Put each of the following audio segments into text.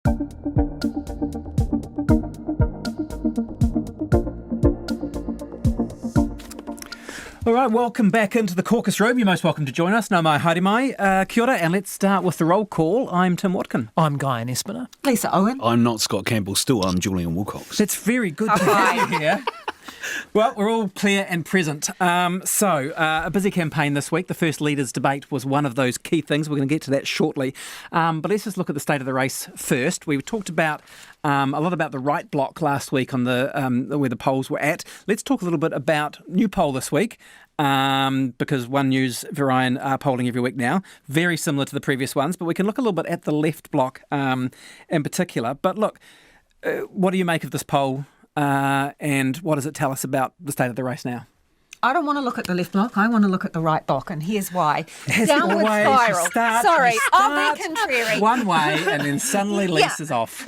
All right, welcome back into the caucus room. You're most welcome to join us. Nau mai, haere mai. Kia ora, and let's start with the roll call. I'm Tim Watkin. I'm Guyon Espiner. Lisa Owen. I'm not Scott Campbell, still I'm Julian Wilcox. That's very good to have you here. Well, we're all clear and present. So, a busy campaign this week. The first leaders' debate was one of those key things. We're going to get to that shortly. But let's just look at the state of the race first. We talked about a lot about the right bloc last week on the where the polls were at. Let's talk a little bit about new poll this week. Because One News, Varian are polling every week now, very similar to the previous ones, but we can look a little bit at the left bloc in particular. But look, what do you make of this poll? And what does it tell us about the state of the race now? I don't want to look at the left block. I want to look at the right block, and here's why. Downward spiral. Sorry, I'll be contrary. One way, and then suddenly Lisa's off.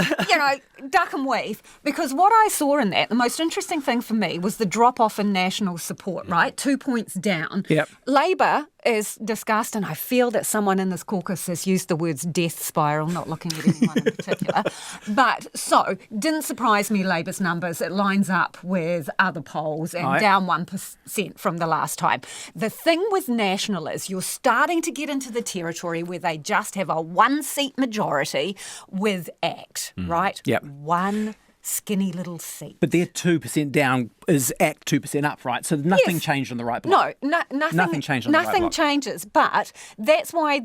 Duck and weave. Because what I saw in that, the most interesting thing for me was the drop-off in national support, right? 2 points down. Yep. Labour is discussed, and I feel that someone in this caucus has used the words death spiral, not looking at anyone in particular. But so, didn't surprise me, Labour's numbers. It lines up with other polls and down 1% from the last time. The thing with National is you're starting to get into the territory where they just have a one-seat majority with ACT, right? Yep. One skinny little seat. But their 2% down is ACT 2% up, right? So nothing changed on the right bloc. Nothing changed on the right bloc. Nothing changes, but that's why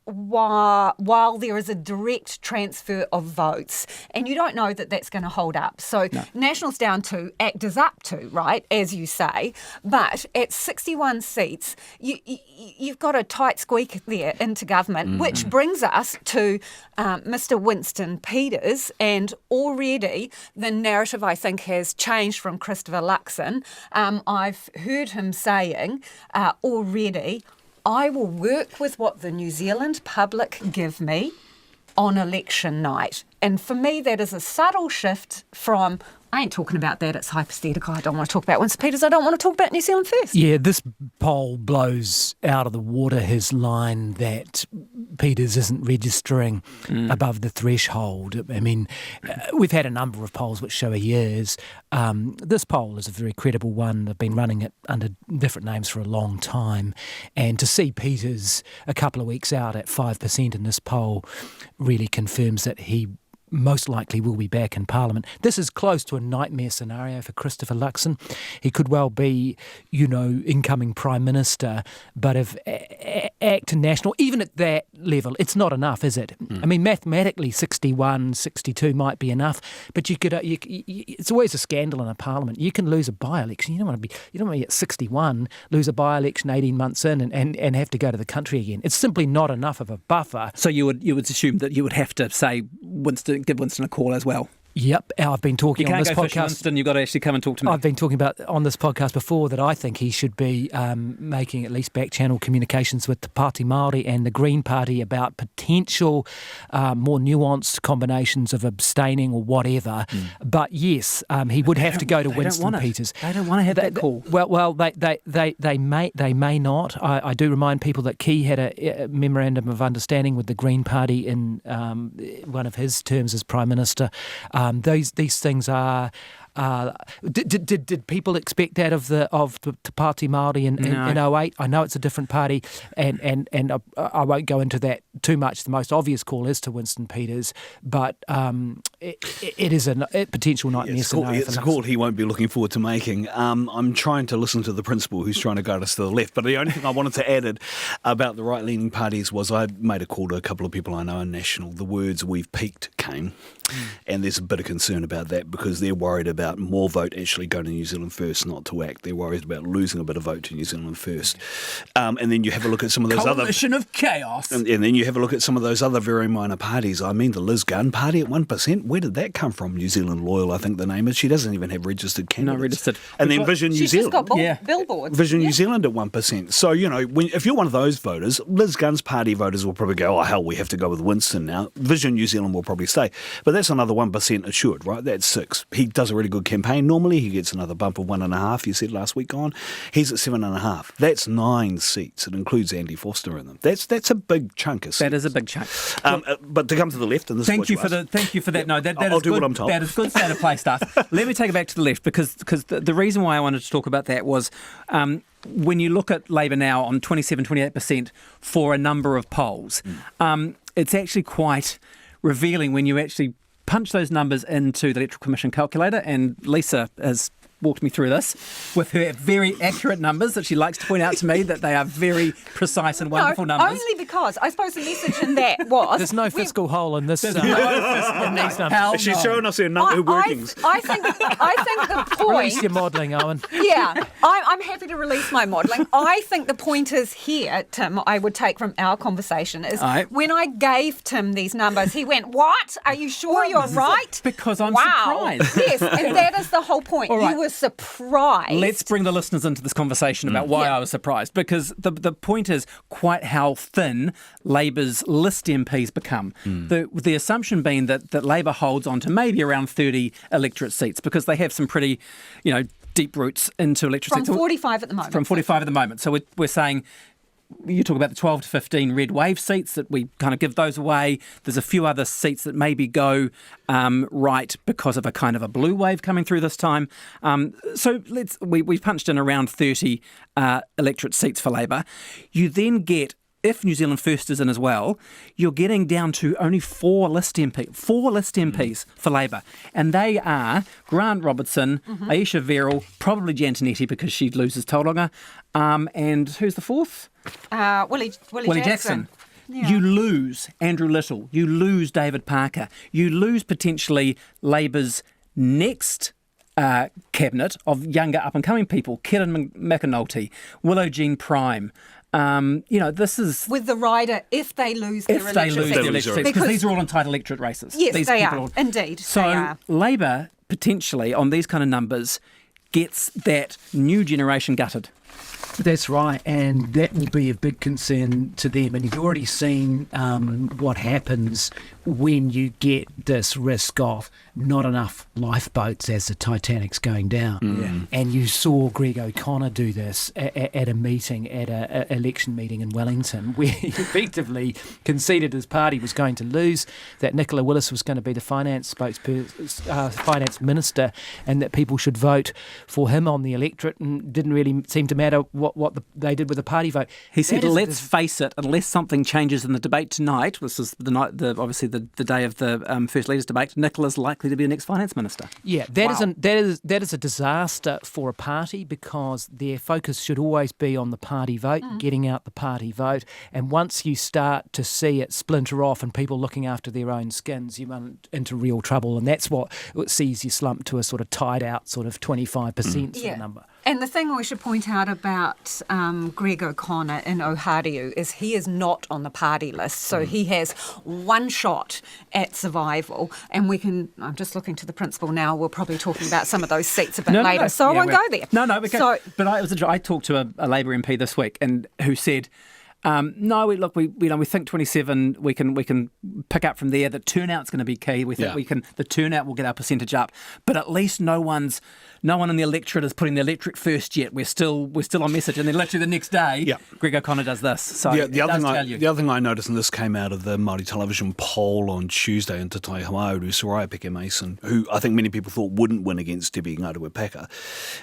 while there is a direct transfer of votes, and you don't know that that's going to hold up. So National's down 2, ACT is up 2, right, as you say, but at 61 seats, you've got a tight squeak there into government, which brings us to Mr. Winston Peters, and already the narrative, I think, has changed from Christopher Luxon. I've heard him saying already, I will work with what the New Zealand public give me on election night. And for me, that is a subtle shift from, I ain't talking about that, it's hypothetical, I don't want to talk about Winston Peters, I don't want to talk about New Zealand first. Yeah, this poll blows out of the water his line that Peters isn't registering above the threshold. I mean, we've had a number of polls which show he is. This poll is a very credible one. They've been running it under different names for a long time. And to see Peters a couple of weeks out at 5% in this poll really confirms that he most likely will be back in Parliament. This is close to a nightmare scenario for Christopher Luxon. He could well be, incoming Prime Minister, but if ACT and National, even at that level, it's not enough, is it? I mean, mathematically, 61, 62 might be enough, but it's always a scandal in a Parliament. You can lose a by-election. You don't want to be at 61, lose a by-election 18 months in and have to go to the country again. It's simply not enough of a buffer. So you would assume that you would have to say give Winston a call as well. Yep, I've been talking on this podcast. You can't go Winston, you've got to actually come and talk to me. I've been talking about on this podcast before that I think he should be making at least back-channel communications with the Party Māori and the Green Party about potential more nuanced combinations of abstaining or whatever. But yes, he would have to go to Winston Peters. They don't want to have that call. Well, they may not. I do remind people that Key had a memorandum of understanding with the Green Party in one of his terms as Prime Minister. These things are. Did people expect that of the Party Māori in 08? I know it's a different party, and I won't go into that too much. The most obvious call is to Winston Peters, but it is a potential nightmare scenario. It's a call he won't be looking forward to making. I'm trying to listen to the principal who's trying to guide us to the left, but the only thing I wanted to add about the right-leaning parties was I made a call to a couple of people I know in National. The words "we've peaked" came, and there's a bit of concern about that because they're worried about more vote actually going to New Zealand First, not to ACT. They're worried about losing a bit of vote to New Zealand First. And then you have a look at some of those coalition of chaos. And then you have a look at some of those other very minor parties. I mean, the Liz Gunn party at 1%. Where did that come from? New Zealand Loyal, I think the name is. She doesn't even have registered candidates. No, registered. And then Vision New Zealand. She's just got billboards. Vision New Zealand at 1%. So, if you're one of those voters, Liz Gunn's party voters will probably go, oh, hell, we have to go with Winston now. Vision New Zealand will probably stay. But that's another 1% assured, right? That's 6. He does a really good campaign. Normally, he gets another bump of 1.5, you said last week on. He's at 7.5. That's 9 seats. It includes Andy Foster in them. That's a big chunk of seats. That is a big chunk. But to come to the left, and this Thank is you what for asked. Thank you for that. No, I'll is do good. what I'm told. That is good state of play stuff. Let me take it back to the left because the reason why I wanted to talk about that was when you look at Labour now on 27-28% for a number of polls, it's actually quite revealing when you actually punch those numbers into the Electoral Commission calculator, and Lisa has walked me through this with her very accurate numbers that she likes to point out to me that they are very precise and wonderful numbers. Only because I suppose the message in that was There's no fiscal hole in this. There's no fiscal in these numbers. Hell She's no. showing us her workings. I think the point. Release your modelling, Owen. Yeah, I'm happy to release my modelling. I think the point is here, Tim, I would take from our conversation is Right. when I gave Tim these numbers, he went, "What? Are you sure you're right?" Because I'm wow. surprised. Yes, and that is the whole point. All right. You were surprised. Let's bring the listeners into this conversation about why I was surprised, because the point is quite how thin Labour's list MPs become. The assumption being that Labour holds on to maybe around 30 electorate seats because they have some pretty, deep roots into electorate From seats. 45 at the moment. From 45 at the moment. So we're saying, you talk about the 12 to 15 red wave seats that we kind of give those away. There's a few other seats that maybe go right because of a kind of a blue wave coming through this time. So we've punched in around 30 electorate seats for Labour. You then get, if New Zealand First is in as well, you're getting down to only 4 list MPs for Labour. And they are Grant Robertson, Aisha Verrill, probably Giantonetti because she loses Tauranga, and who's the fourth? Willie Jackson. Yeah. You lose Andrew Little. You lose David Parker. You lose potentially Labour's next cabinet of younger up-and-coming people, Kieran McAnulty, Willow Jean Prime. This is With the rider, if they lose their electorate seats. because these are all entitled electorate races. Yes, These they people are. Indeed, So they are. Labour, potentially, on these kind of numbers, gets that new generation gutted. That's right, and that will be a big concern to them. And you've already seen what happens when you get this risk of not enough lifeboats as the Titanic's going down. And you saw Greg O'Connor do this at a meeting, at an election meeting in Wellington, where he effectively conceded his party was going to lose, that Nicola Willis was going to be the finance finance minister, and that people should vote for him on the electorate, and didn't really seem to matter what they did with the party vote. He said, let's face it, unless something changes in the debate tonight, this is the night, obviously the day of the First Leaders debate, Nicola's likely to be the next finance minister. Yeah, that is a disaster for a party, because their focus should always be on the party vote, getting out the party vote. And once you start to see it splinter off and people looking after their own skins, you run into real trouble. And that's what sees you slump to a sort of tied out sort of 25% sort of number. And the thing we should point out about Greg O'Connor in Ohariu is he is not on the party list, so he has one shot at survival. And I'm just looking to the principal now, we're probably talking about some of those seats a bit later, so I won't go there. But I talked to a Labour MP this week and who said, we think 27 we can pick up from there. The turnout's going to be key. We think the turnout will get our percentage up, but at least no one in the electorate is putting the electorate first yet. We're still on message, and then literally the next day, Greg O'Connor does this. So the other thing I noticed, and this came out of the Māori television poll on Tuesday into Tai Hamauru, Soraya Peke Mason, who I think many people thought wouldn't win against Debbie Ngātawe Paka,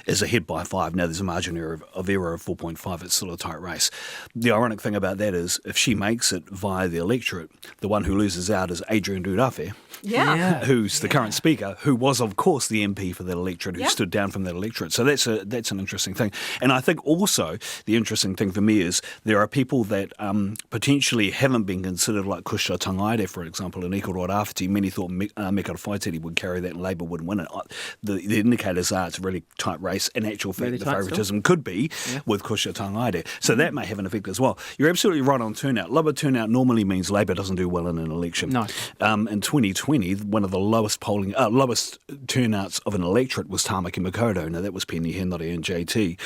is ahead by 5. Now there's a margin of error of 4.5. It's still a tight race. The ironic thing about that is, if she makes it via the electorate, the one who loses out is Adrian Durafe, who's the current speaker, who was of course the MP for that electorate, who stood down from that electorate. So that's an interesting thing. And I think also the interesting thing for me is there are people that potentially haven't been considered, like Kusha Tangaire, for example, in Ikaroa Rāwhiti. Many thought Mekara Whaitiri would carry that and Labour wouldn't win it. The indicators are it's a really tight race. In actual fact, really the favouritism could be with Kusha Tangaire. So that may have an effect as well. You're absolutely right on turnout. Lower turnout normally means Labour doesn't do well in an election. No. In 2020, one of the lowest turnouts of an electorate was Tāmaki Makaurau. Now that was Penny Henry and JT.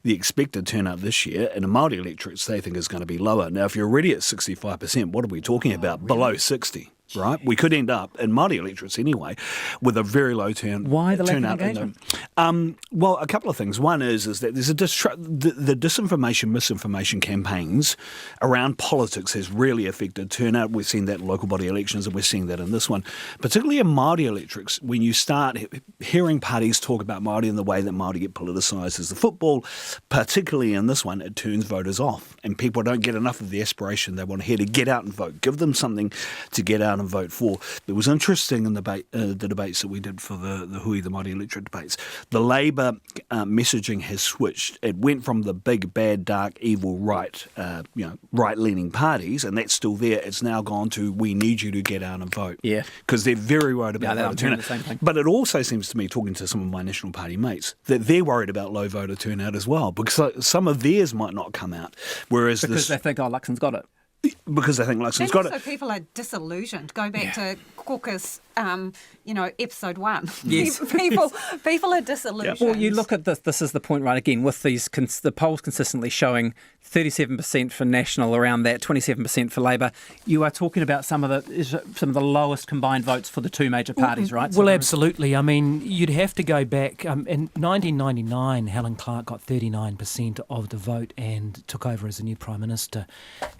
The expected turnout this year in a Māori electorate they think is going to be lower. Now if you're already at 65%, what are we talking about? Really? Below 60. right? We could end up, in Māori electorates anyway, with a very low Why the lack of turnout. engagement? Well, a couple of things. One is that there's the disinformation, misinformation campaigns around politics has really affected turnout. We've seen that in local body elections, and we're seeing that in this one. Particularly in Māori electorates, when you start hearing parties talk about Māori and the way that Māori get politicised as the football, particularly in this one, it turns voters off, and people don't get enough of the aspiration they want to hear to get out and vote. Give them something to get out and vote for. It was interesting in the debates that we did for the Hui, the Māori electorate debates. The Labour messaging has switched. It went from the big, bad, dark, evil right-leaning parties, and that's still there. It's now gone to, we need you to get out and vote. Yeah. Because they're very worried about voter turnout. The same thing. But it also seems to me, talking to some of my National Party mates, that they're worried about low voter turnout as well, because some of theirs might not come out. Whereas Because they think, Luxon's got it. Because they think Luxon's got it. And also people are disillusioned. Go back to CAUCUS, episode 1. Yes. people are disillusioned. Well, you look at this. This is the point, right? Again, with these the polls consistently showing 37% for National, around that 27% for Labour. You are talking about some of the lowest combined votes for the two major parties, right? Well, absolutely. I mean, you'd have to go back. In 1999, Helen Clark got 39% of the vote and took over as the new Prime Minister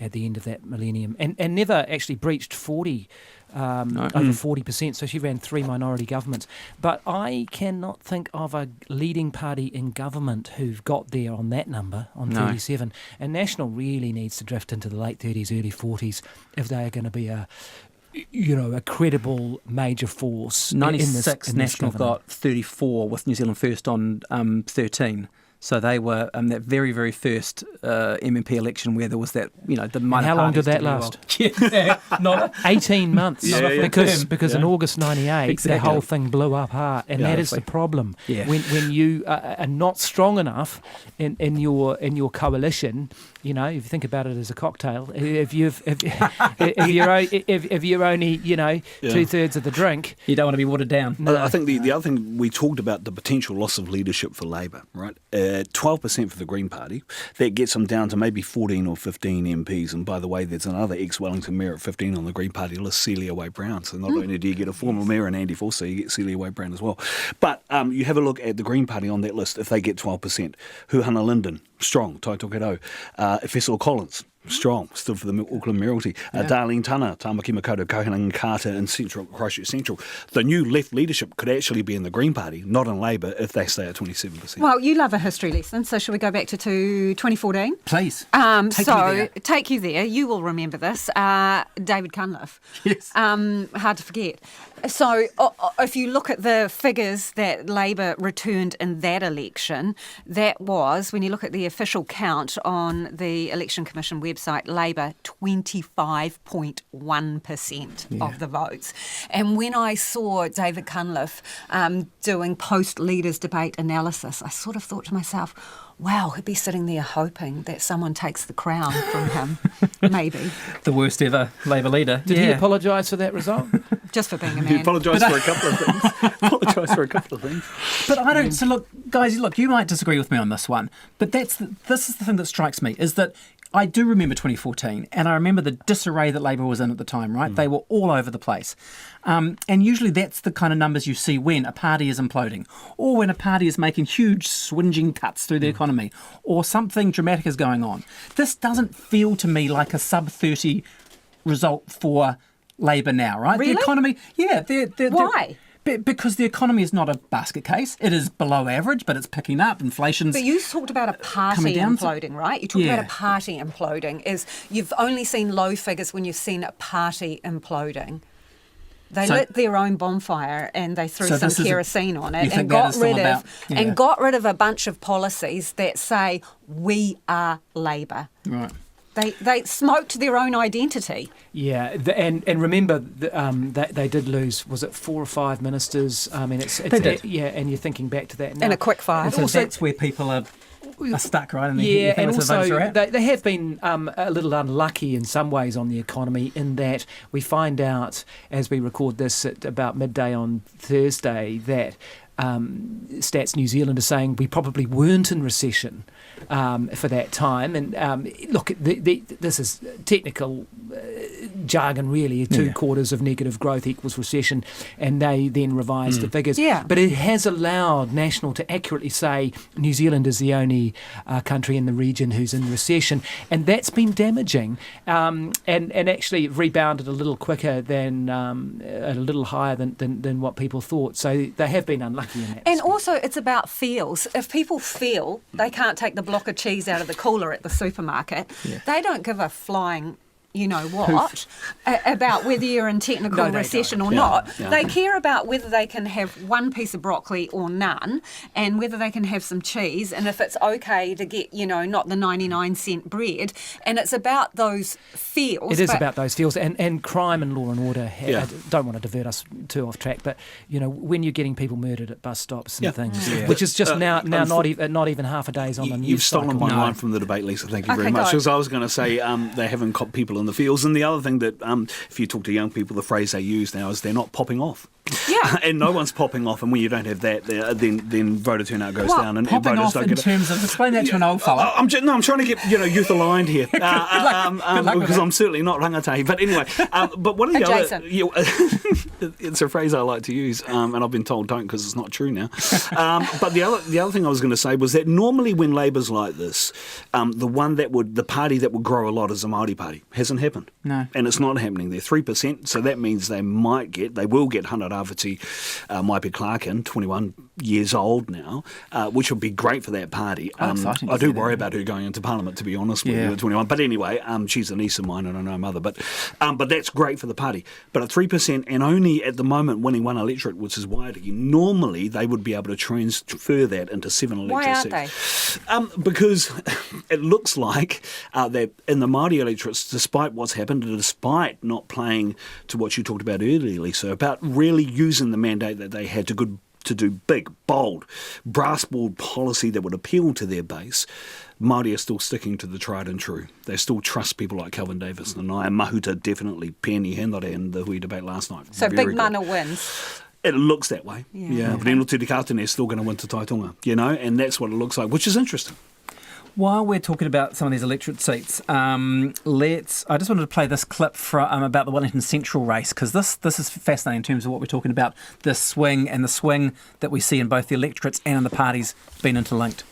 at the end of that millennium, and never actually breached 40. Over 40%, so she ran 3 minority governments. But I cannot think of a leading party in government who've got there on that number, on 37. And National really needs to drift into the late 30s, early 40s if they are going to be a credible major force. 96 in this National government. got 34 with New Zealand First on 13. So they were that very, very first MMP election where there was that, the minor. How long did that parties last? Not 18 months. Because in August 98, Exactly. the whole thing blew up hard, and that is the problem. Yeah. When you are not strong enough in your coalition, if you think about it as a cocktail, if you're only 2/3 of the drink, you don't want to be watered down. No. I think the other thing, we talked about the potential loss of leadership for Labour, right? 12% for the Green Party. That gets them down to maybe 14 or 15 MPs. And by the way, there's another ex-Wellington mayor at 15 on the Green Party list, Celia Way-Brown. So not only do you get a former mayor and Andy Forster, you get Celia Way-Brown as well. But you have a look at the Green Party on that list. If they get 12%, Huhana Linden, strong. Tai Tokerau, Fessel Collins, strong, still for the Auckland Mayoralty. Darlene Tana, Tamaki Makaurau, Kohanang Carter in Christchurch Central. The new left leadership could actually be in the Green Party, not in Labour, if they stay at 27%. Well, you love a history lesson, so shall we go back to 2014? Please. Take you there. You will remember this. David Cunliffe. Yes. Hard to forget. So if you look at the figures that Labour returned in that election, that was, when you look at the official count on the Election Commission website, Labour 25.1% of the votes. And when I saw David Cunliffe doing post-leaders debate analysis, I sort of thought to myself, wow, he'd be sitting there hoping that someone takes the crown from him, maybe. The worst ever Labour leader. did he apologise for that result? Just for being a He man. apologised for a couple of things. But I don't. So look, guys, you might disagree with me on this one, but this is the thing that strikes me, is that I do remember 2014, and I remember the disarray that Labour was in at the time, right? They were all over the place. And usually that's the kind of numbers you see when a party is imploding, or when a party is making huge swinging cuts through the economy, or something dramatic is going on. This doesn't feel to me like a sub-30 result for Labour now, right? Really? The economy, Why? Because the economy is not a basket case. It is below average, but it's picking up. Inflation's But you talked about a party coming down. imploding, right? You talked about a party imploding. You've only seen low figures when you've seen a party imploding. They lit their own bonfire and they threw some kerosene on it and got rid of a bunch of policies that say we are Labour. Right. They smoked their own identity. Yeah, and remember, they did lose, was it 4 or 5 ministers? I mean, they did. Yeah, and you're thinking back to that now. In a quick fire. So that's where people are stuck, right? And and also they have been a little unlucky in some ways on the economy, in that we find out, as we record this at about midday on Thursday, that Stats New Zealand is saying we probably weren't in recession for that time. And look, this is technical jargon, really. 2 quarters of negative growth equals recession, and they then revised the figures. Yeah. But it has allowed National to accurately say New Zealand is the only country in the region who's in recession, and that's been damaging. And actually rebounded a little quicker than a little higher than what people thought. So they have been unlucky in that. And also, it's about feels. If people feel they can't take the block of cheese out of the cooler at the supermarket, they don't give a flying you know what about whether you're in technical recession or not. They care about whether they can have one piece of broccoli or none, and whether they can have some cheese, and if it's okay to get, you know, not the 99-cent bread. And it's about those feels. It is about those feels, and crime and law and order. I don't want to divert us too off track, but you know, when you're getting people murdered at bus stops and things, which is just now not even half a day's on the news. You've stolen my line from the debate, Lisa. Thank you very much. Because I was going to say they haven't caught people in the fields, and the other thing that if you talk to young people, the phrase they use now is they're not popping off. Yeah, and no one's popping off, and when you don't have that, then voter turnout goes down, and popping voters off don't in get terms of explain that to an old fella. I'm trying to get youth aligned here, because I'm certainly not rangatahi. But anyway, but one of the other, it's a phrase I like to use, and I've been told don't because it's not true now. But the other thing I was going to say was that normally when Labour's like this, the party that would grow a lot is the Māori Party. Hasn't happened. No, and it's not happening. They're 3%, so that means they will get Hana Rawhiti Maipe Clarkin, 21 years old now, which would be great for that party. I do worry about her going into Parliament, to be honest with you, at 21. But anyway, she's a niece of mine and I know her mother. But that's great for the party. But at 3% and only at the moment winning one electorate, which is Waiaki, normally they would be able to transfer that into 7 electorate seats. Why aren't they? Because it looks like that in the Māori electorates, despite what's happened, and despite not playing to what you talked about earlier, Lisa, about really using the mandate that they had to do big, bold, brass-balled policy that would appeal to their base, Māori are still sticking to the tried and true. They still trust people like Kelvin Davis and I, and Mahuta definitely, Penny Hendore in the Hui debate last night. So Big Mana wins. It looks that way. But Reno Tutikatene is still going to win Te Taitonga, and that's what it looks like, which is interesting. While we're talking about some of these electorate seats, I just wanted to play this clip about the Wellington Central race, because this is fascinating in terms of what we're talking about, the swing that we see in both the electorates and in the parties being interlinked.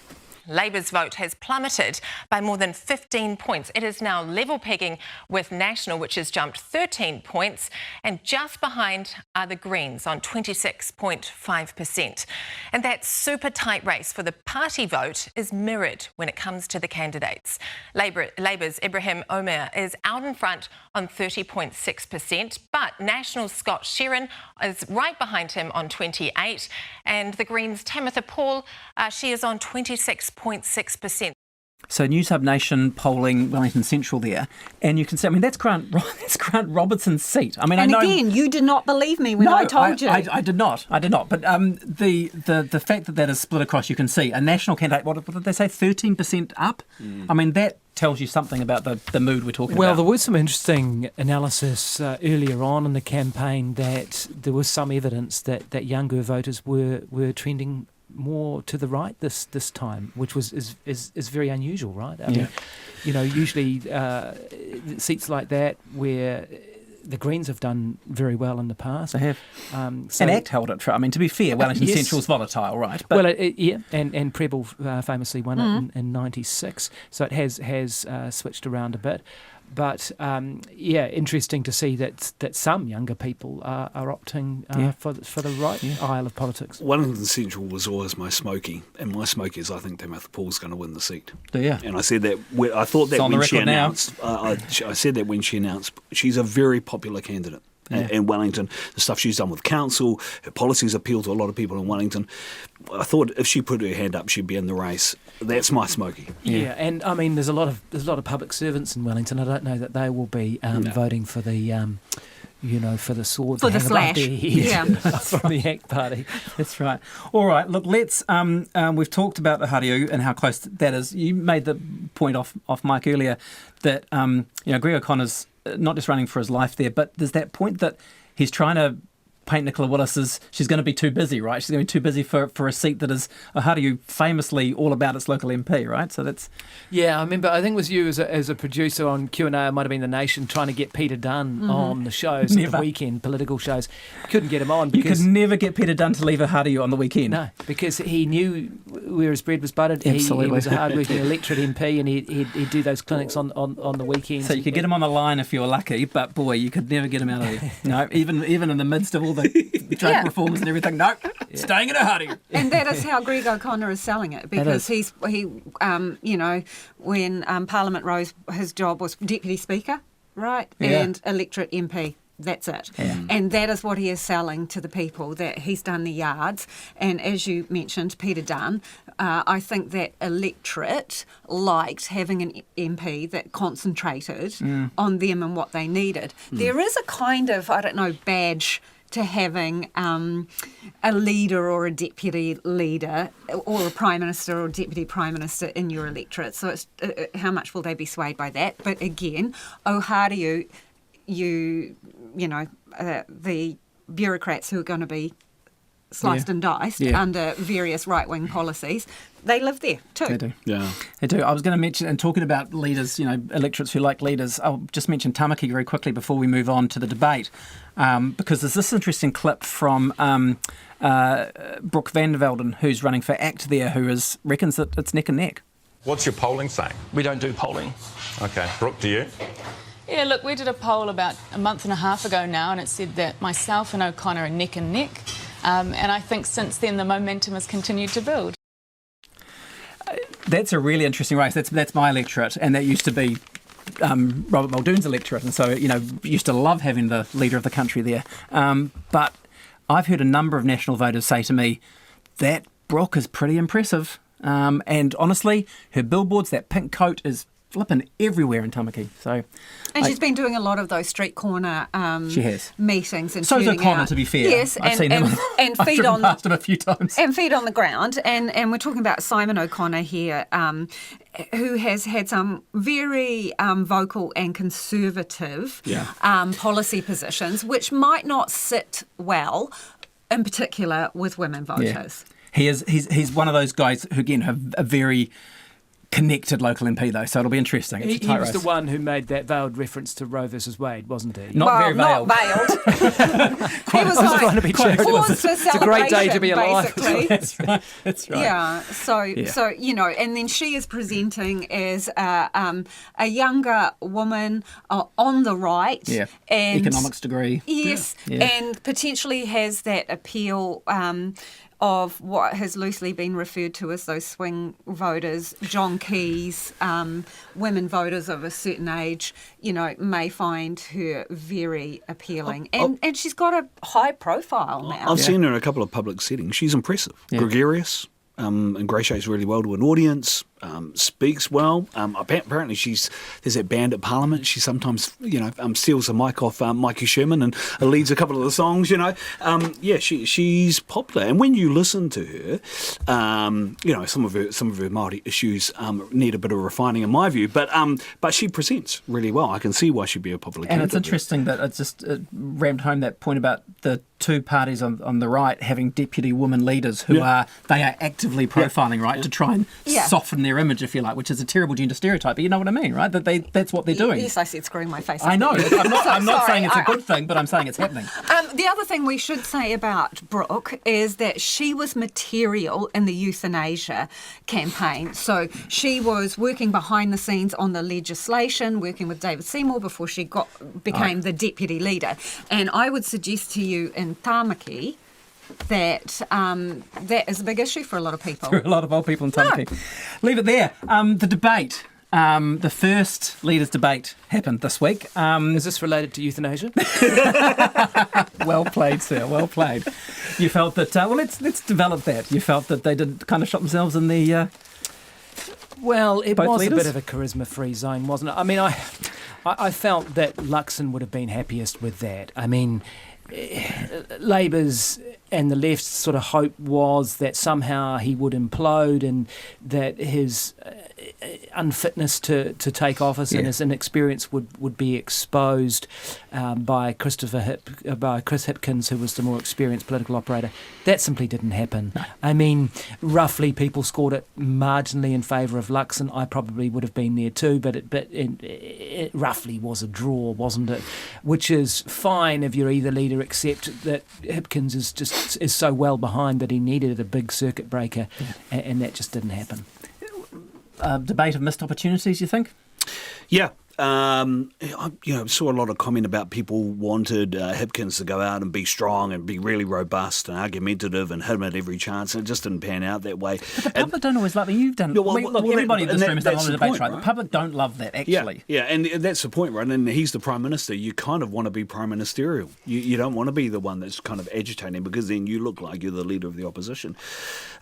Labour's vote has plummeted by more than 15 points. It is now level pegging with National, which has jumped 13 points, and just behind are the Greens on 26.5%. And that super tight race for the party vote is mirrored when it comes to the candidates. Labour's Ibrahim Omer is out in front on 30.6%, but National's Scott Sheeran is right behind him on 28%, and the Greens' Tamitha Paul, she is on 26.6%. So News Hub Nation polling Wellington Central there, and you can say, that's Grant Robertson's seat. Again, you did not believe me when I told you. I did not. But the fact that is split across, you can see a national candidate. What did they say? 13% up. That tells you something about the mood we're talking about. Well, there was some interesting analysis earlier on in the campaign that there was some evidence that younger voters were trending more to the right this time, which is very unusual, right? I mean, usually seats like that where the Greens have done very well in the past. They have. And ACT held it. To be fair, Wellington Central's volatile, right? But and Preble famously won it in 96, so it has switched around a bit. But interesting to see that some younger people are opting for the right aisle of politics. Wellington Central was always my smoky, and my smoky is I think Tamitha Paul's going to win the seat. Yeah. And I said that. I thought that when she announced. I said that when she announced. She's a very popular candidate. In Wellington, the stuff she's done with council, her policies appeal to a lot of people in Wellington. I thought if she put her hand up, she'd be in the race. That's my smoky. Yeah, and there's a lot of public servants in Wellington. I don't know that they will be voting for the for the sword for the slash, from the ACT Party. That's right. All right, look, let's. We've talked about the Hariu and how close that is. You made the point off Mike earlier that Greg O'Connor's not just running for his life there, but there's that point that he's trying to paint Nicola Willis as she's going to be too busy, right? She's going to be too busy for a seat that is, how do you famously all about its local MP, right? So that's... Yeah, I remember, I think it was you as a producer on Q&A, it might have been The Nation, trying to get Peter Dunn on the shows, at the weekend, political shows. Couldn't get him on. You could never get Peter Dunn to leave a Hardy on the weekend. No, because he knew where his bread was buttered. Absolutely. He was a hard-working electorate MP, and he'd do those clinics on the weekends. So you could get him on the line if you were lucky, but boy, you could never get him out of there. No, even in the midst of all the trade reforms and everything, no, staying in a Hardy. And that is how Greg O'Connor is selling it, because he when Parliament rose, his job was Deputy Speaker, right, and electorate MP. That's it. Yeah. And that is what he is selling to the people, that he's done the yards. And as you mentioned, Peter Dunn, I think that electorate liked having an MP that concentrated on them and what they needed. There is a kind of, badge to having a leader or a deputy leader or a prime minister or deputy prime minister in your electorate. So it's how much will they be swayed by that? But again, Ohario, the bureaucrats who are going to be sliced and diced under various right-wing policies, they live there too. They do. Yeah. They do. I was going to mention, and talking about leaders, electorates who like leaders, I'll just mention Tamaki very quickly before we move on to the debate, because there's this interesting clip from Brooke van der Velden, who's running for ACT there, who reckons that it's neck and neck. What's your polling saying? We don't do polling. Okay. Brooke, do you? Yeah, look, we did a poll about a month and a half ago now, and it said that myself and O'Connor are neck and neck. And I think since then the momentum has continued to build. That's a really interesting race. That's my electorate, and that used to be Robert Muldoon's electorate, and so used to love having the leader of the country there. But I've heard a number of national voters say to me that Brooke is pretty impressive, and honestly, her billboards, that pink coat is flipping everywhere in Tamaki. And she's been doing a lot of those street corner she has. Meetings and so's O'Connor, to be fair. Yes, I've seen him. And I've feet on past him a few times. And feet on the ground. And we're talking about Simon O'Connor here, who has had some very vocal and conservative policy positions, which might not sit well, in particular with women voters. Yeah. He's one of those guys who again have a very connected local MP though, so it'll be interesting. He was the one who made that veiled reference to Roe versus Wade, wasn't he? Not very veiled. Not veiled. He was trying to be charitable. It's a great day to be alive. That's right. Yeah. So and then she is presenting as a younger woman on the right. Yeah. And economics degree. Yes. Yeah. And potentially has that appeal of what has loosely been referred to as those swing voters, John Keys, women voters of a certain age, may find her very appealing. And she's got a high profile now. I've seen her in a couple of public settings. She's impressive, gregarious, ingratiates really well to an audience, speaks well. Apparently there's that band at Parliament. She sometimes, steals the mic off Mikey Sherman and leads a couple of the songs, she's popular. And when you listen to her, some of her Māori issues need a bit of refining in my view, but she presents really well. I can see why she'd be a popular candidate. And it's interesting that it's just rammed home that point about the two parties on the right having deputy women leaders who are actively profiling, right, to try and soften their image, if you like, which is a terrible gender stereotype, but you know what I mean, right? That's what they're doing. Yes, I said screwing my face. I know. I'm not saying it's a good thing, but I'm saying it's happening. The other thing we should say about Brooke is that she was material in the euthanasia campaign. So she was working behind the scenes on the legislation, working with David Seymour before she became the deputy leader. And I would suggest to you in Tamaki that that is a big issue for a lot of people. For a lot of old people in Tamaki. No. Leave it there. The debate. The first leaders' debate happened this week. Is this related to euthanasia? Well played, sir. Well played. You felt that. Let's develop that. You felt that they did kind of shot themselves in the. Well, it was leaders? A bit of a charisma-free zone, wasn't it? I mean, I felt that Luxon would have been happiest with that. I mean, Labour's and the left's sort of hope was that somehow he would implode and that his unfitness to take office and his inexperience would be exposed by Chris Hipkins, who was the more experienced political operator. That simply didn't happen. No. I mean, roughly people scored it marginally in favour of Luxon. I probably would have been there too, but it roughly was a draw, wasn't it? Which is fine if you're either leader, except that Hipkins is so well behind that he needed a big circuit breaker, and that just didn't happen. Debate of missed opportunities, you think? Yeah. I saw a lot of comment about people wanted Hipkins to go out and be strong and be really robust and argumentative and hit him at every chance, and it just didn't pan out that way. But the public don't always love it. You've done. Everybody in this room has done a lot of debates, right? The public don't love that, actually. Yeah, and that's the point, right? And he's the Prime Minister. You kind of want to be prime ministerial. You don't want to be the one that's kind of agitating, because then you look like you're the leader of the opposition.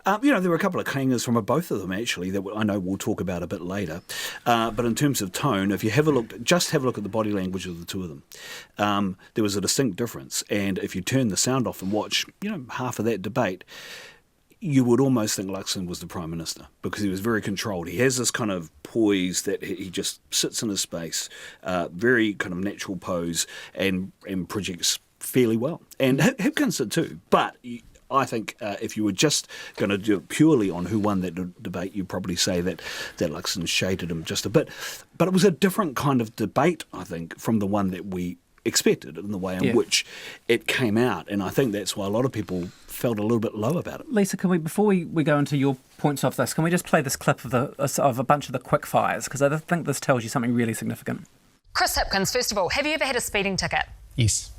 There were a couple of clangers from both of them, actually, that I know we'll talk about a bit later. But in terms of tone, if you have a look at the body language of the two of them, there was a distinct difference. And if you turn the sound off and watch, half of that debate, you would almost think Luxon was the Prime Minister, because he was very controlled. He has this kind of poise that he just sits in his space, very kind of natural pose, and projects fairly well. And Hipkins did too. But I think if you were just going to do it purely on who won that debate, you'd probably say that Luxon shaded him just a bit. But it was a different kind of debate, I think, from the one that we expected, in the way in which it came out. And I think that's why a lot of people felt a little bit low about it. Lisa, can we, before we go into your points of this, can we just play this clip of a bunch of the quick fires? Because I think this tells you something really significant. Chris Hipkins, first of all, have you ever had a speeding ticket? Yes.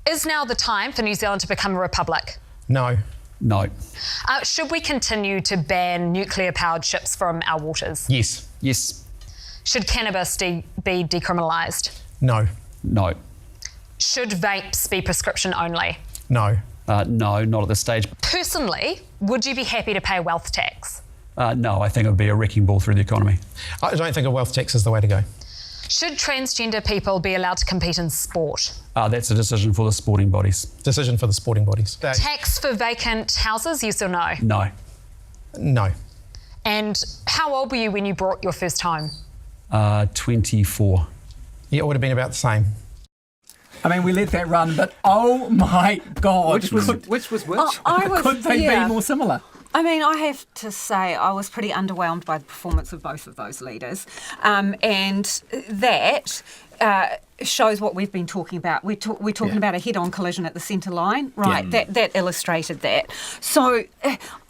Is now the time for New Zealand to become a republic? No. Should we continue to ban nuclear-powered ships from our waters? Yes. Should cannabis be decriminalised? No. Should vapes be prescription only? No. No, not at this stage. Personally, would you be happy to pay a wealth tax? No, I think it would be a wrecking ball through the economy. I don't think a wealth tax is the way to go. Should transgender people be allowed to compete in sport? That's a decision for the sporting bodies. Decision for the sporting bodies. Tax for vacant houses, yes or no? No. And how old were you when you bought your first home? 24. Yeah, it would have been about the same. I mean, we let that run, but oh my God. Which was which? Could they be more similar? I mean, I have to say I was pretty underwhelmed by the performance of both of those leaders. And that shows what we've been talking about. We're talking about a head-on collision at the centre line, right? Yeah. That illustrated that. So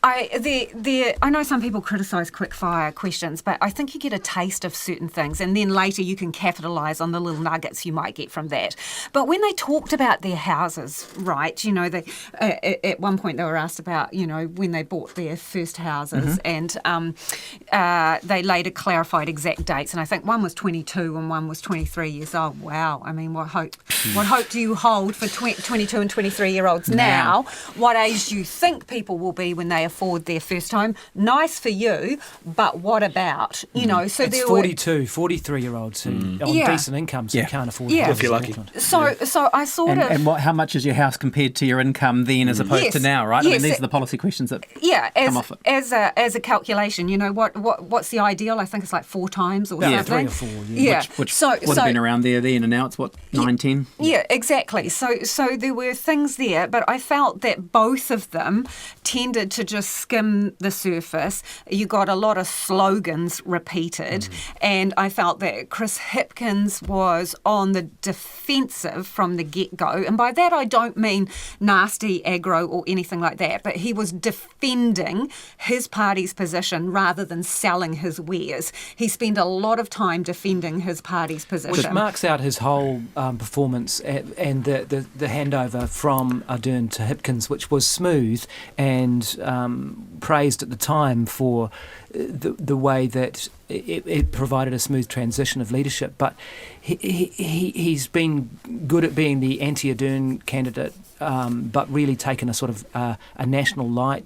I know some people criticise quick-fire questions, but I think you get a taste of certain things, and then later you can capitalise on the little nuggets you might get from that. But when they talked about their houses, right, at one point they were asked about, when they bought their first houses, and they later clarified exact dates, and I think one was 22 and one was 23 years old. Wow. I mean, what hope do you hold for 22 and 23-year-olds now? What age do you think people will be when they afford their first home? Nice for you, but what about, So it's there 42, 43-years-olds who on decent incomes who can't afford it. If you're lucky. So I sort of... And how much is your house compared to your income then as opposed to now, right? Yes, I mean, these are the policy questions that come off it. As a calculation, what's the ideal? I think it's like 4 times or something. 3 or 4, Which would have been around there then, and now it's, 9, 10? Yeah, exactly. So there were things there, but I felt that both of them tended to just skim the surface. You got a lot of slogans repeated, and I felt that Chris Hipkins was on the defensive from the get-go, and by that I don't mean nasty, aggro or anything like that, but he was defending his party's position rather than selling his wares. He spent a lot of time defending his party's position. Which marks out his whole performance and the handover from Ardern to Hipkins, which was smooth and praised at the time for the way that it provided a smooth transition of leadership. But he's been good at being the anti-Ardern candidate, but really taken a sort of a national light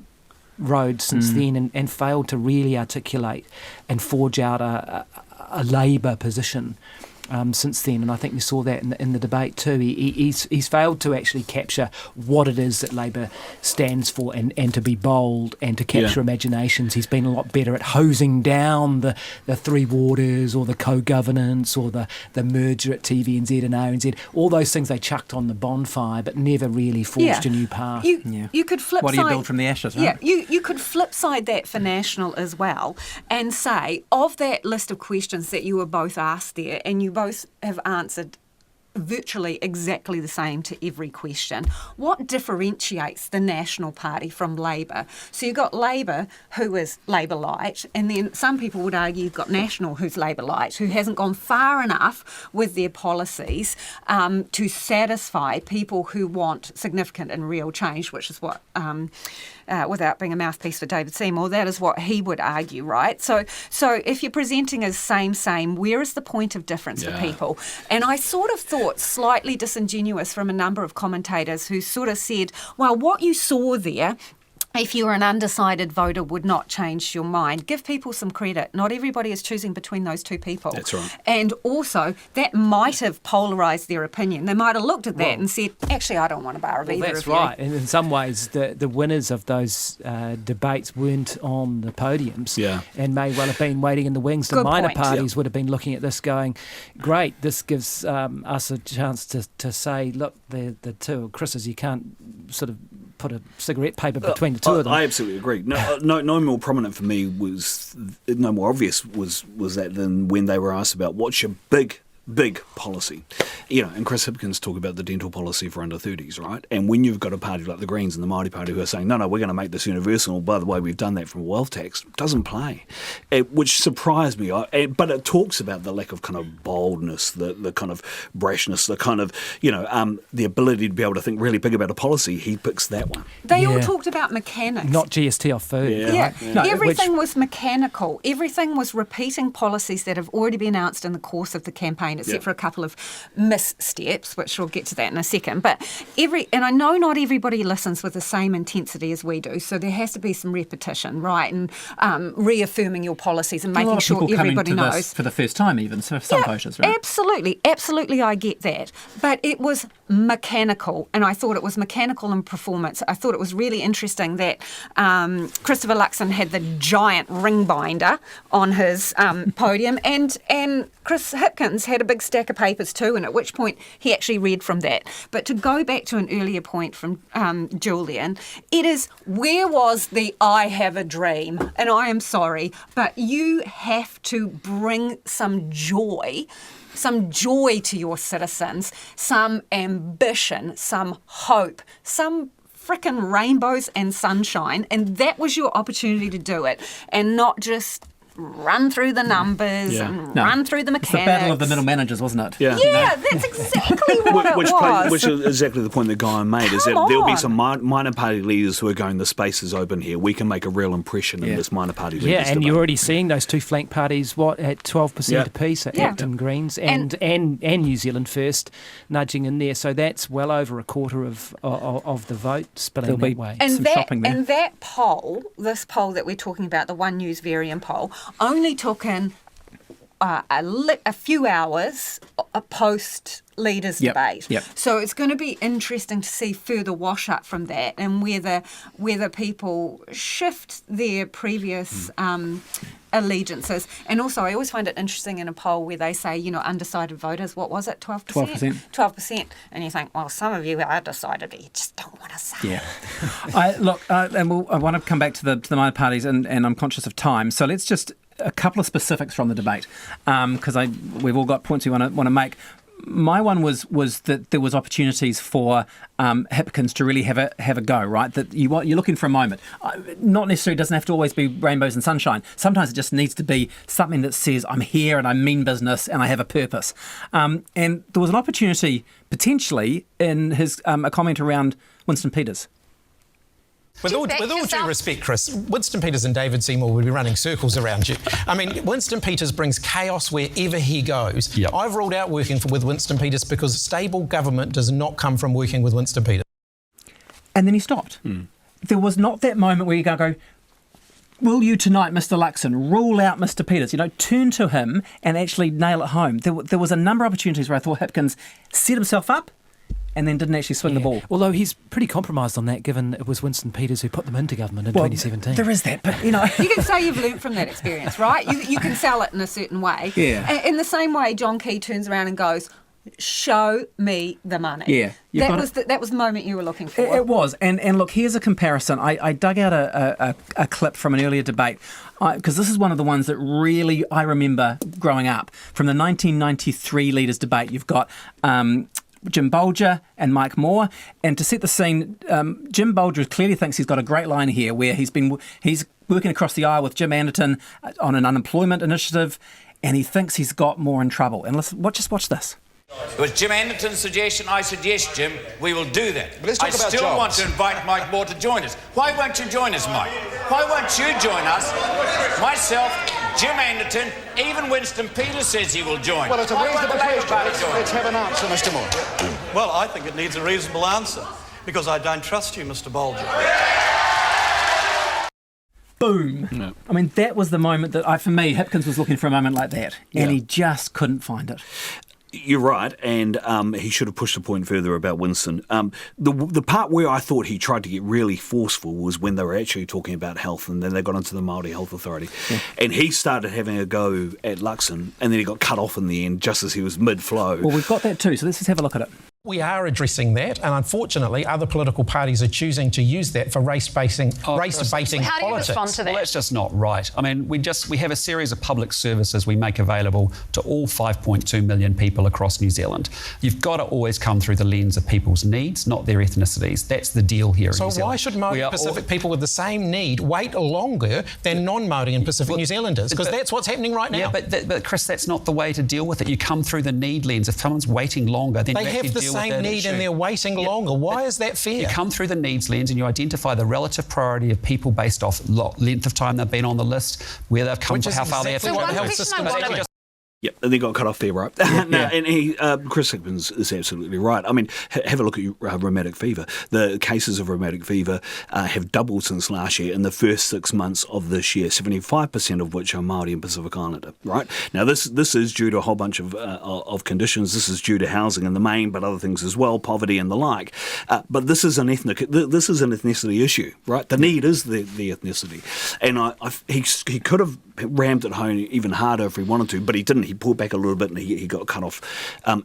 road since then and failed to really articulate and forge out a Labour position. since then, and I think we saw that in the debate too. He's failed to actually capture what it is that Labour stands for, and to be bold and to capture imaginations. He's been a lot better at hosing down the three waters or the co-governance or the merger at TVNZ and RNZ. All those things they chucked on the bonfire, but never really forged a new path. You could flip What do you build from the ashes? Huh? Yeah, you could flip side that for National as well and say, of that list of questions that you were both asked there, and you both have answered virtually exactly the same to every question. What differentiates the National Party from Labour? So you've got Labour, who is Labour light, and then some people would argue you've got National, who's Labour light, who hasn't gone far enough with their policies to satisfy people who want significant and real change, which is what, without being a mouthpiece for David Seymour, that is what he would argue, right? So if you're presenting as same, where is the point of difference for people? And I sort of thought slightly disingenuous from a number of commentators who sort of said, well, what you saw there, if you were an undecided voter, would not change your mind. Give people some credit. Not everybody is choosing between those two people. That's right. And also, that might have polarised their opinion. They might have looked at that and said, actually, I don't want a bar of either of you. That's right. And in some ways, the winners of those debates weren't on the podiums and may well have been waiting in the wings. The minor parties would have been looking at this going, great, this gives us a chance to say, look, the two Chris's, you can't sort of put a cigarette paper between the two of them. I absolutely agree. No more prominent for me was, no more obvious was that than when they were asked about what's your big policy. And Chris Hipkins talked about the dental policy for under 30s, right? And when you've got a party like the Greens and the Māori Party who are saying, no, we're going to make this universal, by the way, we've done that from a wealth tax, it doesn't play. Which surprised me. But it talks about the lack of kind of boldness, the kind of brashness, the kind of, the ability to be able to think really big about a policy. He picks that one. They all talked about mechanics. Not GST off food. No, everything was mechanical. Everything was repeating policies that have already been announced in the course of the campaign, except for a couple of missteps, which we'll get to that in a second. But and I know not everybody listens with the same intensity as we do, so there has to be some repetition, right? And reaffirming your policies and making sure everybody knows. This for the first time, even so some voters, right? Absolutely, I get that. But it was mechanical, and I thought it was mechanical in performance. I thought it was really interesting that Christopher Luxon had the giant ring binder on his podium, and Chris Hipkins had a big stack of papers too, and at which point he actually read from that. But to go back to an earlier point from Julian, it is, where was the I have a dream? And I am sorry, but you have to bring some joy to your citizens, some ambition, some hope, some frickin' rainbows and sunshine, and that was your opportunity to do it, and not just run through the numbers and run through the mechanics. It's the battle of the middle managers, wasn't it? Yeah, that's exactly what it was. Which is exactly the point that Guyon made, is that there'll be some minor party leaders who are going, the space is open here. We can make a real impression in this minor party leaders and debate. you're already seeing those two flank parties, at 12% apiece at Acton Greens and New Zealand First nudging in there. So that's well over a quarter of the vote spilling that way. And that poll, this poll that we're talking about, the One News Varian poll, only took in a few hours post leaders debate. So it's going to be interesting to see further wash up from that, and whether people shift their previous allegiances. And also, I always find it interesting in a poll where they say, undecided voters, what was it, 12%? 12%. And you think, well, some of you are decided, but you just don't want to say. I want to come back to the minor parties, and I'm conscious of time. So let's just a couple of specifics from the debate, because we've all got points we want to make. My one was that there was opportunities for Hipkins to really have a go, right? That you're looking for a moment. Not necessarily, doesn't have to always be rainbows and sunshine. Sometimes it just needs to be something that says, I'm here and I mean business and I have a purpose. And there was an opportunity potentially in his a comment around Winston Peters. With all due respect, Chris, Winston Peters and David Seymour would be running circles around you. I mean, Winston Peters brings chaos wherever he goes. I've ruled out working with Winston Peters because stable government does not come from working with Winston Peters. And then he stopped. There was not that moment where you go, Will you tonight, Mr. Luxon, rule out Mr. Peters? Turn to him and actually nail it home. There was a number of opportunities where I thought Hipkins set himself up and then didn't actually swing the ball. Although he's pretty compromised on that, given it was Winston Peters who put them into government in 2017. There is that, but You can say you've learnt from that experience, right? You can sell it in a certain way. Yeah. In the same way, John Key turns around and goes, show me the money. Yeah. That was the moment you were looking for. It was. And look, here's a comparison. I dug out a clip from an earlier debate, because this is one of the ones that really I remember growing up. From the 1993 Leaders' Debate, you've got Jim Bolger and Mike Moore. And to set the scene, Jim Bolger clearly thinks he's got a great line here where he's working across the aisle with Jim Anderton on an unemployment initiative, and he thinks he's got Moore in trouble. And just watch this. It was Jim Anderton's suggestion. I said, yes, Jim, we will do that. But let's talk about still jobs. want to invite Mike Moore to join us. Why won't you join us, Mike? Why won't you join us? Myself, Jim Anderton, even Winston Peters says he will join. Well, it's a Why reasonable won't the Labour question. Party join? Let's have an answer, Mr. Moore. Well, I think it needs a reasonable answer, because I don't trust you, Mr. Bolger. Boom. No. I mean, that was the moment that for me, Hipkins was looking for a moment like that, and he just couldn't find it. You're right, and he should have pushed the point further about Winston. The part where I thought he tried to get really forceful was when they were actually talking about health, and then they got into the Māori Health Authority. Yeah. And he started having a go at Luxon, and then he got cut off in the end just as he was mid-flow. Well, we've got that too, so let's just have a look at it. We are addressing that, and unfortunately, other political parties are choosing to use that for race-debating politics. How do you respond to that? Well, that's just not right. I mean, we have a series of public services we make available to all 5.2 million people across New Zealand. You've got to always come through the lens of people's needs, not their ethnicities. That's the deal here in New Zealand. So why should Māori Pacific people with the same need wait longer than non-Māori and Pacific New Zealanders? Because that's what's happening right now. Yeah, but Chris, that's not the way to deal with it. You come through the need lens. If someone's waiting longer, then they you have actually the deal same with that need issue. and they're waiting longer. Why is that fair? You come through the needs lens and you identify the relative priority of people based off length of time they've been on the list, where they've come, how far they have to what the go. health system is doing. Yep, and they got cut off there, right? And Chris Hickman's is absolutely right. I mean, have a look at rheumatic fever. The cases of rheumatic fever have doubled since last year in the first 6 months of this year, 75% of which are Māori and Pacific Islander, right? Now, this is due to a whole bunch of conditions. This is due to housing in the main, but other things as well, poverty and the like. But this is an ethnicity issue, right? The need is the ethnicity. And he could have rammed it home even harder if he wanted to, but he didn't. He pulled back a little bit and he got cut off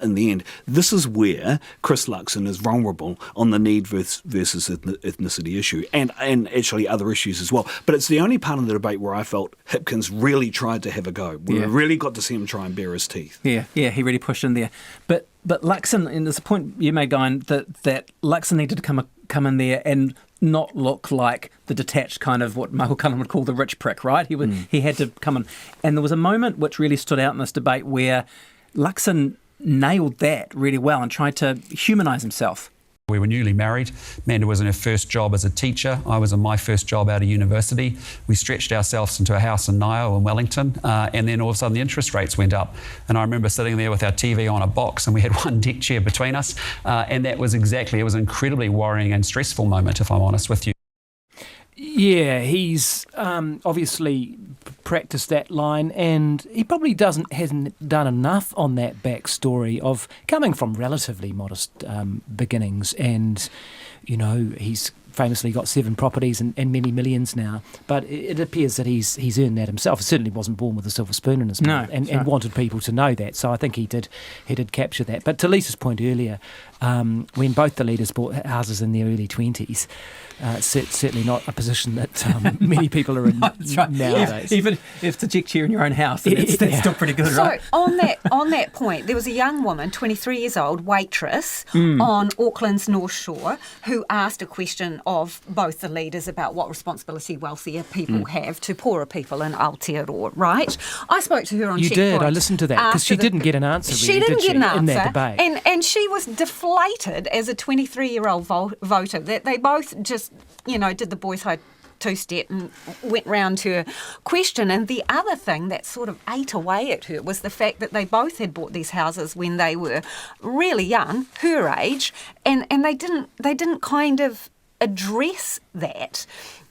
in the end. This is where Chris Luxon is vulnerable on the need versus ethnicity issue and actually other issues as well. But it's the only part of the debate where I felt Hipkins really tried to have a go. We really got to see him try and bare his teeth. Yeah, he really pushed in there. But Luxon, and there's a point you made, Guyon, that Luxon needed to come in there and not look like the detached kind of what Michael Cullen would call the rich prick, right? He had to come in. And there was a moment which really stood out in this debate where Luxon nailed that really well and tried to humanise himself. We were newly married. Amanda was in her first job as a teacher. I was in my first job out of university. We stretched ourselves into a house in Niall in Wellington, and then all of a sudden the interest rates went up. And I remember sitting there with our TV on a box and we had one deck chair between us, and it was an incredibly worrying and stressful moment, if I'm honest with you. Yeah, he's obviously practiced that line, and he probably hasn't done enough on that backstory of coming from relatively modest beginnings, and he's famously got 7 properties and many millions now. But it appears that he's earned that himself. He certainly wasn't born with a silver spoon in his mouth, and wanted people to know that. So I think he did capture that. But to Lisa's point earlier, when both the leaders bought houses in their early 20s, certainly not a position that many people are in nowadays. Even if the deck chair in your own house, that's still pretty good, right? So on that point, there was a young woman, 23 years old, waitress on Auckland's North Shore, who asked a question of both the leaders about what responsibility wealthier people have to poorer people in Aotearoa, right? I spoke to her on You Checkpoint. did. I listened to that because she didn't get an answer. She didn't get an answer in that debate, and she was deflated as a 23-year-old voter that they both just did the boys' high two-step and went round her question. And the other thing that sort of ate away at her was the fact that they both had bought these houses when they were really young, her age, and they didn't kind of address that.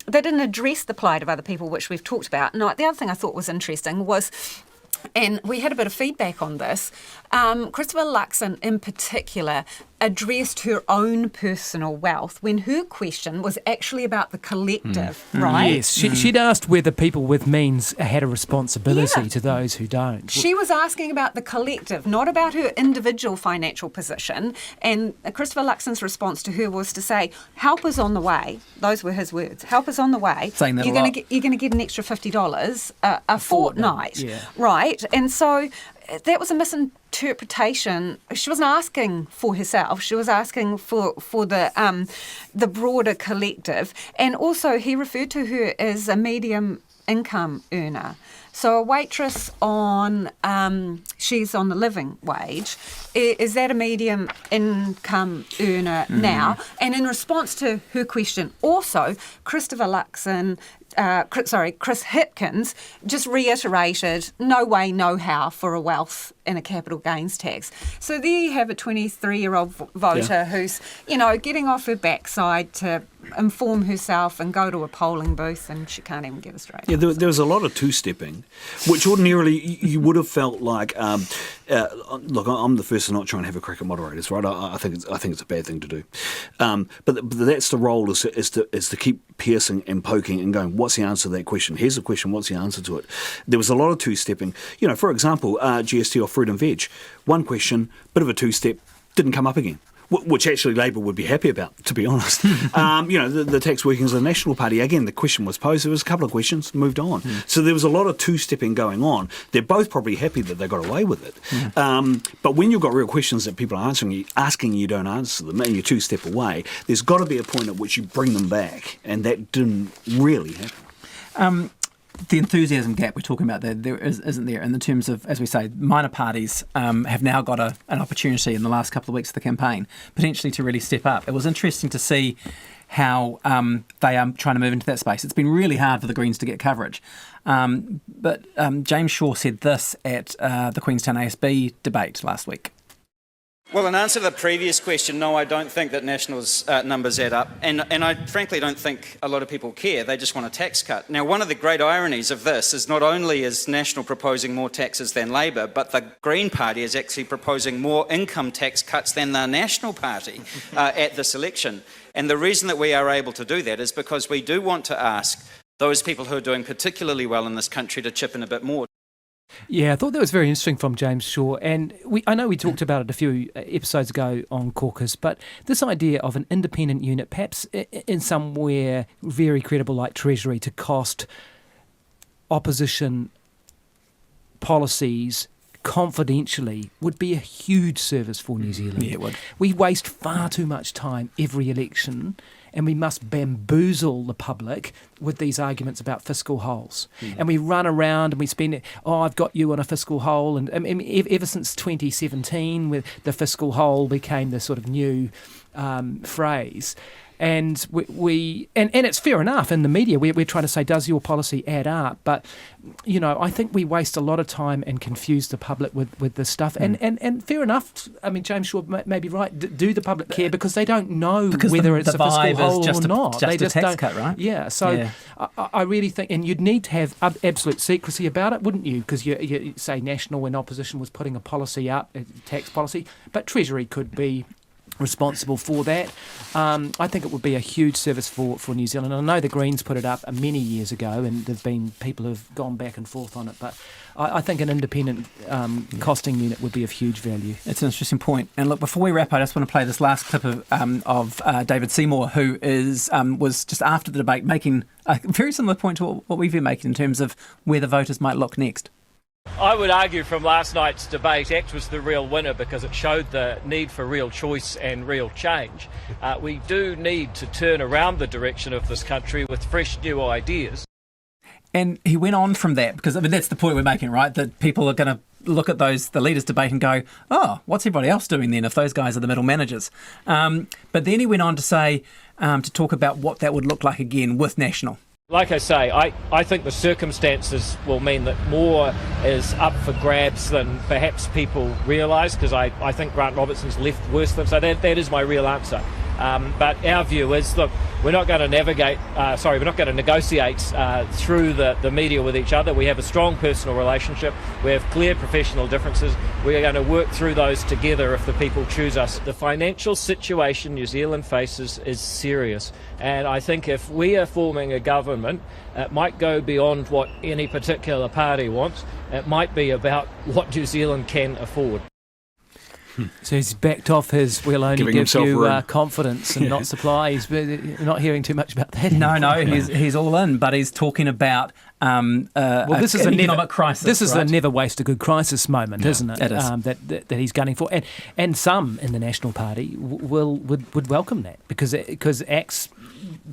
they didn't address the plight of other people, which we've talked about. And the other thing I thought was interesting was, and we had a bit of feedback on this, Christopher Luxon in particular addressed her own personal wealth when her question was actually about the collective, right? Yes, she'd asked whether people with means had a responsibility to those who don't. She was asking about the collective, not about her individual financial position. And Christopher Luxon's response to her was to say, help is on the way. Those were his words. Help is on the way. Saying that you're going to get an extra $50 a fortnight, right? And so that was a misinterpretation. She wasn't asking for herself. She was asking for the broader collective. And also, he referred to her as a medium income earner. So a waitress she's on the living wage. Is that a medium income earner now? And in response to her question, also, Christopher Luxon, Chris Hipkins just reiterated no way, no how for a wealth and a capital gains tax. So there you have a 23-year-old voter who's, getting off her backside to inform herself and go to a polling booth, and she can't even get a straight answer. There was a lot of two-stepping, which ordinarily you would have felt like, look, I'm the first to not try and have a crack at moderators, right? I think it's a bad thing to do. But that's the role, is to keep piercing and poking and going, what's the answer to that question? Here's the question, what's the answer to it? There was a lot of two-stepping. For example, GST or fruit and veg. One question, bit of a two-step, didn't come up again. Which actually Labour would be happy about, to be honest. The tax workings of the National Party, again, the question was posed. There was a couple of questions, moved on. So there was a lot of two-stepping going on. They're both probably happy that they got away with it. But when you've got real questions that people are asking you don't answer them, and you two-step away, there's got to be a point at which you bring them back, and that didn't really happen. The enthusiasm gap we're talking about isn't there in the terms of, as we say, minor parties have now got an opportunity in the last couple of weeks of the campaign potentially to really step up. It was interesting to see how they are trying to move into that space. It's been really hard for the Greens to get coverage. But James Shaw said this at the Queenstown ASB debate last week. Well, in answer to the previous question, no, I don't think that National's numbers add up. And I frankly don't think a lot of people care. They just want a tax cut. Now, one of the great ironies of this is not only is National proposing more taxes than Labour, but the Green Party is actually proposing more income tax cuts than the National Party at this election. And the reason that we are able to do that is because we do want to ask those people who are doing particularly well in this country to chip in a bit more. Yeah, I thought that was very interesting from James Shaw, and I know we talked about it a few episodes ago on CAUCUS, but this idea of an independent unit, perhaps in somewhere very credible like Treasury, to cost opposition policies confidentially would be a huge service for New Zealand. Yeah, it would. We waste far too much time every election, and we must bamboozle the public with these arguments about fiscal holes. And we run around and we spend, I've got you on a fiscal hole. And ever since 2017, where the fiscal hole became the sort of new phrase. And and it's fair enough in the media. We're trying to say, does your policy add up? But, I think we waste a lot of time and confuse the public with this stuff. And fair enough. I mean, James Shaw may be right. Do the public care? Because they don't know whether it's a fiscal hole or not. They just tax cut, right? Yeah. So I really think, and you'd need to have absolute secrecy about it, wouldn't you? Because you say National, when opposition was putting a policy up, a tax policy, but Treasury could be responsible for that. I think it would be a huge service for New Zealand. And I know the Greens put it up many years ago, and there've been people who've gone back and forth on it, but I think an independent costing unit would be of huge value. It's an interesting point. And look, before we wrap, I just want to play this last clip of David Seymour, who was just after the debate making a very similar point to what we've been making in terms of where the voters might look next. I would argue from last night's debate, ACT was the real winner because it showed the need for real choice and real change. We do need to turn around the direction of this country with fresh new ideas. And he went on from that, because that's the point we're making, right? That people are going to look at the leaders' debate and go, oh, what's everybody else doing then if those guys are the middle managers? But then he went on to say, to talk about what that would look like again with National. Like I say, I think the circumstances will mean that more is up for grabs than perhaps people realise, because I think Grant Robertson's left worse than, so that is my real answer. But our view is, look, we're not going to negotiate through the media with each other. We have a strong personal relationship. We have clear professional differences. We are going to work through those together if the people choose us. The financial situation New Zealand faces is serious. And I think if we are forming a government, it might go beyond what any particular party wants. It might be about what New Zealand can afford. So he's backed off his "we'll only give you confidence and not supply." He's not hearing too much about that. No, he's all in, but he's talking about this is an economic crisis. This is right? a never waste a good crisis moment, isn't it? It is. That he's gunning for, and some in the National Party would welcome that because ACT's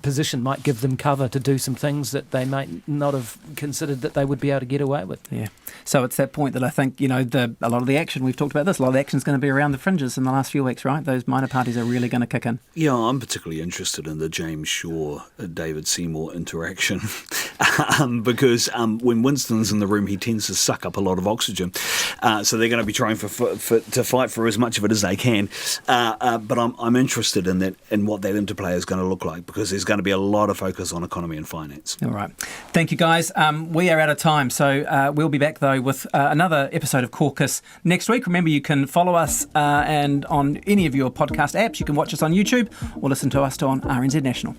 position might give them cover to do some things that they might not have considered that they would be able to get away with. Yeah. So it's that point that I think, a lot of the action, we've talked about this, a lot of the action is going to be around the fringes in the last few weeks, right? Those minor parties are really going to kick in. Yeah, I'm particularly interested in the James Shaw, David Seymour interaction because when Winston's in the room, he tends to suck up a lot of oxygen. So they're going to be trying to fight for as much of it as they can. But I'm interested in that, in what that interplay is going to look like, because there's going to be a lot of focus on economy and finance. All right. Thank you, guys. We are out of time, so we'll be back, though, with another episode of CAUCUS next week. Remember, you can follow us and on any of your podcast apps. You can watch us on YouTube or listen to us on RNZ National.